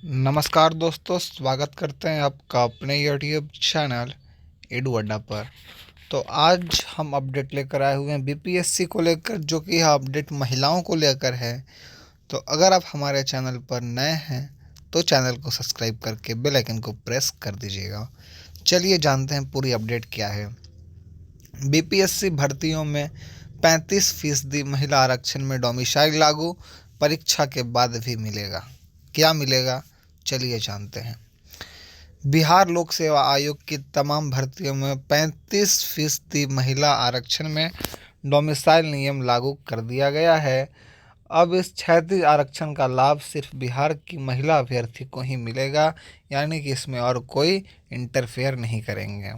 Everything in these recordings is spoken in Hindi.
नमस्कार दोस्तों, स्वागत करते हैं आपका अपने यूट्यूब चैनल एडू अड्डा पर। तो आज हम अपडेट लेकर आए हुए हैं बीपीएससी को लेकर, जो कि यह अपडेट महिलाओं को लेकर है। तो अगर आप हमारे चैनल पर नए हैं तो चैनल को सब्सक्राइब करके बेल आइकन को प्रेस कर दीजिएगा। चलिए जानते हैं पूरी अपडेट क्या है। बीपीएससी भर्तियों में 35% महिला आरक्षण में डोमिसाइल लागू, परीक्षा के बाद भी मिलेगा। क्या मिलेगा, चलिए जानते हैं। बिहार लोक सेवा आयोग की तमाम भर्तियों में 35% महिला आरक्षण में डोमिसाइल नियम लागू कर दिया गया है। अब इस क्षैतिज आरक्षण का लाभ सिर्फ बिहार की महिला अभ्यर्थी को ही मिलेगा, यानी कि इसमें और कोई इंटरफेयर नहीं करेंगे।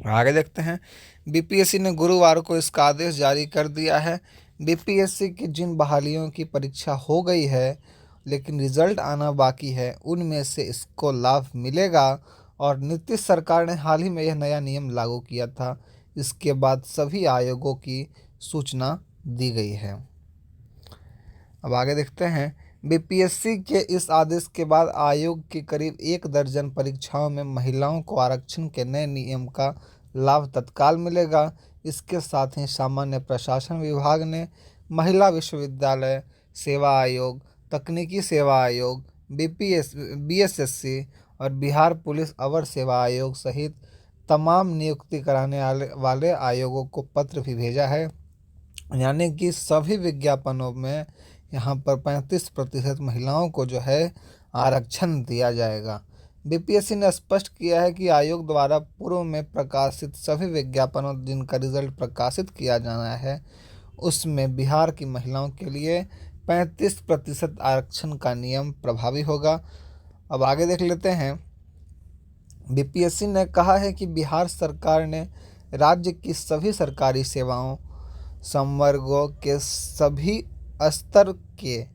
आगे देखते हैं। बीपीएससी ने गुरुवार को इसका आदेश जारी कर दिया है। बीपीएससी की जिन बहालियों की परीक्षा हो गई है लेकिन रिजल्ट आना बाकी है, उनमें से इसको लाभ मिलेगा। और नीतीश सरकार ने हाल ही में यह नया नियम लागू किया था। इसके बाद सभी आयोगों की सूचना दी गई है। अब आगे देखते हैं। बीपीएससी के इस आदेश के बाद आयोग की करीब 1 दर्जन परीक्षाओं में महिलाओं को आरक्षण के नए नियम का लाभ तत्काल मिलेगा। इसके साथ ही सामान्य प्रशासन विभाग ने महिला विश्वविद्यालय सेवा आयोग, तकनीकी सेवा आयोग, बीएसएससी और बिहार पुलिस अवर सेवा आयोग सहित तमाम नियुक्ति कराने वाले आयोगों को पत्र भी भेजा है। यानी कि सभी विज्ञापनों में यहाँ पर 35% महिलाओं को जो है आरक्षण दिया जाएगा। बीपीएससी ने स्पष्ट किया है कि आयोग द्वारा पूर्व में प्रकाशित सभी विज्ञापनों जिनका रिजल्ट प्रकाशित किया जाना है, उसमें बिहार की महिलाओं के लिए 35% आरक्षण का नियम प्रभावी होगा। अब आगे देख लेते हैं। बीपीएससी ने कहा है कि बिहार सरकार ने राज्य की सभी सरकारी सेवाओं, संवर्गों के सभी स्तर के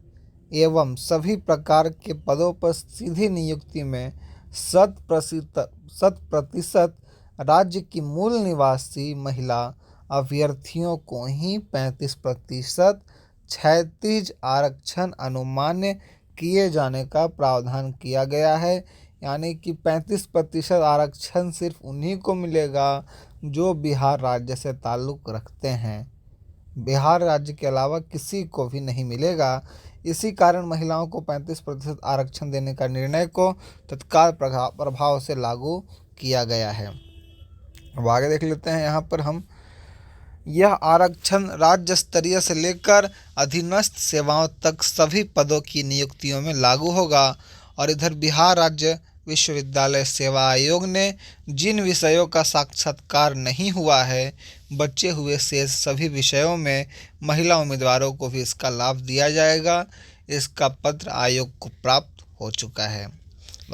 एवं सभी प्रकार के पदों पर सीधी नियुक्ति में 100% राज्य की मूल निवासी महिला अभ्यर्थियों को ही 35% क्षैतिज आरक्षण अनुमान्य किए जाने का प्रावधान किया गया है। यानी कि 35% आरक्षण सिर्फ उन्हीं को मिलेगा जो बिहार राज्य से ताल्लुक़ रखते हैं। बिहार राज्य के अलावा किसी को भी नहीं मिलेगा। इसी कारण महिलाओं को 35% आरक्षण देने का निर्णय को तत्काल प्रभाव से लागू किया गया है। अब आगे देख लेते हैं। यहाँ पर हम यह आरक्षण राज्य स्तरीय से लेकर अधीनस्थ सेवाओं तक सभी पदों की नियुक्तियों में लागू होगा। और इधर बिहार राज्य विश्वविद्यालय सेवा आयोग ने जिन विषयों का साक्षात्कार नहीं हुआ है, बचे हुए शेष सभी विषयों में महिला उम्मीदवारों को भी इसका लाभ दिया जाएगा। इसका पत्र आयोग को प्राप्त हो चुका है।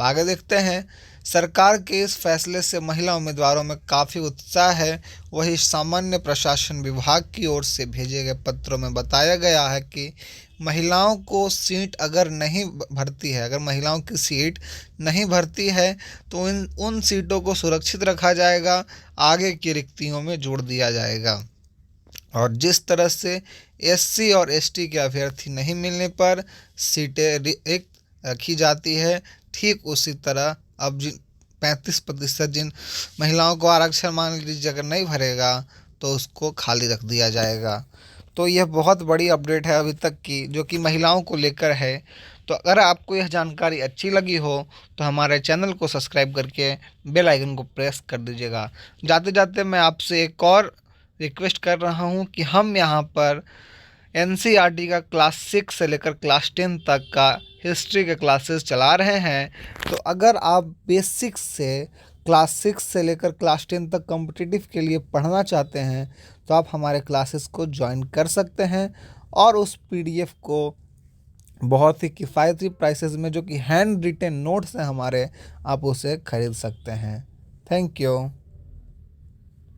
आगे देखते हैं। सरकार के इस फैसले से महिला उम्मीदवारों में काफ़ी उत्साह है। वही सामान्य प्रशासन विभाग की ओर से भेजे गए पत्रों में बताया गया है कि महिलाओं को सीट अगर नहीं भरती है, अगर महिलाओं की सीट नहीं भरती है तो उन सीटों को सुरक्षित रखा जाएगा, आगे की रिक्तियों में जोड़ दिया जाएगा। और जिस तरह से एससी और एसटी के अभ्यर्थी नहीं मिलने पर सीटें रिक्त रखी जाती है, ठीक उसी तरह अब जिन 35% जिन महिलाओं को आरक्षण मान लीजिए अगर नहीं भरेगा तो उसको खाली रख दिया जाएगा। तो यह बहुत बड़ी अपडेट है अभी तक की, जो कि महिलाओं को लेकर है। तो अगर आपको यह जानकारी अच्छी लगी हो तो हमारे चैनल को सब्सक्राइब करके बेल आइकन को प्रेस कर दीजिएगा। जाते जाते मैं आपसे एक और रिक्वेस्ट कर रहा हूँ कि हम यहाँ पर एनसीईआरटी का क्लास 6 से लेकर क्लास 10 तक का हिस्ट्री के क्लासेस चला रहे हैं। तो अगर आप बेसिक से क्लास 6 से लेकर क्लास 10 तक कॉम्पिटिटिव के लिए पढ़ना चाहते हैं तो आप हमारे क्लासेस को ज्वाइन कर सकते हैं। और उस पीडीएफ को बहुत ही किफ़ायती प्राइसेस में, जो कि हैंड रिटेन नोट्स हैं हमारे, आप उसे खरीद सकते हैं। Thank you.